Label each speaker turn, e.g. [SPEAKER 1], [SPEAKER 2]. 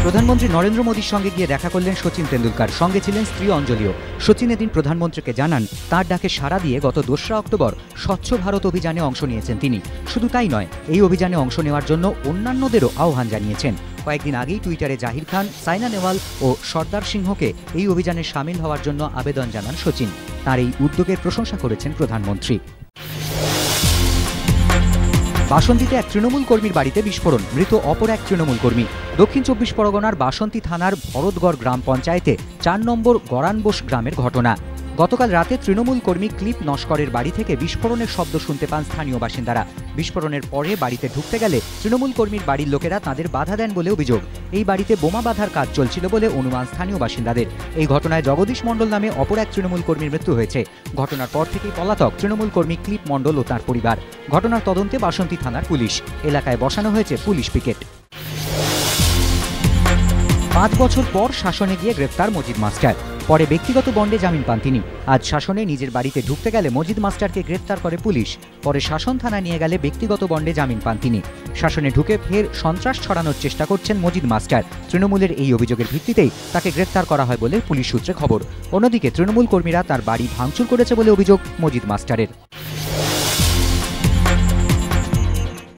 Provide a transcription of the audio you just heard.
[SPEAKER 1] প্রধানমন্ত্রী নরেন্দ্র মোদীর সঙ্গে গিয়ে দেখা করলেন সচিন তেন্ডুলকর, সঙ্গে ছিলেন স্ত্রী অঞ্জলিও। সচিন এদিন প্রধানমন্ত্রীকে জানান তার ডাকে সাড়া দিয়ে গত 2রা অক্টোবর স্বচ্ছ ভারত অভিযানে অংশ নিয়েছেন তিনি। শুধু তাই নয়, এই অভিযানে অংশ নেওয়ার জন্য অন্যান্যদেরও আহ্বান জানিয়েছেন। কয়েকদিন আগেই টুইটারে জাহির খান, সাইনা নেহওয়াল ও সর্দার সিংহকে এই অভিযানে সামিল হওয়ার জন্য আবেদন জানান সচিন। তার এই উদ্যোগের প্রশংসা করেছেন প্রধানমন্ত্রী। বাসন্তীতে এক তৃণমূল কর্মীর বাড়িতে বিস্ফোরণ, মৃত অপর এক তৃণমূল কর্মী। দক্ষিণ 24 পরগনার বাসন্তী থানার ভরতগড় গ্রাম পঞ্চায়েতে 4 নম্বর গরানবোস গ্রামের ঘটনা। গতকাল রাতে তৃণমূল কর্মী ক্লিপ নস্করের বাড়ি থেকে বিস্ফোরণের শব্দ শুনতে পান স্থানীয় বাসিন্দারা। বিস্ফোরণের পরে বাড়িতে ঢুকতে গেলে তৃণমূল কর্মীর বাড়ির লোকেরা তাদের বাধা দেন বলে অভিযোগ। এই বাড়িতে বোমা বাঁধার কাজ চলছিল বলে অনুমান স্থানীয় বাসিন্দাদের। এই ঘটনায় জগদীশ মণ্ডল নামে অপর এক তৃণমূল কর্মীর মৃত্যু হয়েছে। ঘটনার পর থেকেই পলাতক তৃণমূল কর্মী ক্লিপ মণ্ডল ও তার পরিবার। ঘটনার তদন্তে বাসন্তী থানার পুলিশ। এলাকায় বসানো হয়েছে পুলিশ পিকেট। 5 বছর পর শাসনে গিয়ে গ্রেফতার মজিদ মাস্টার। পরে ব্যক্তিগত বন্ডে জামিন পান তিনি। আজ শাসনে নিজের বাড়িতে ঢুকতে গেলে মজিদ মাস্টারকে গ্রেফতার করে পুলিশ। পরে শাসন থানায় নিয়ে গেলে ব্যক্তিগত বন্ডে জামিন পান তিনি। শাসনে ঢুকে ফের সন্ত্রাস ছড়ানোর চেষ্টা করছেন মজিদ মাস্টার। তৃণমূলের এই অভিযোগের ভিত্তিতেই তাকে গ্রেফতার করা হয় বলে পুলিশ সূত্রে খবর। অন্যদিকে তৃণমূল কর্মীরা তার বাড়ি ভাঙচুর করেছে বলে অভিযোগ মজিদ মাস্টারের।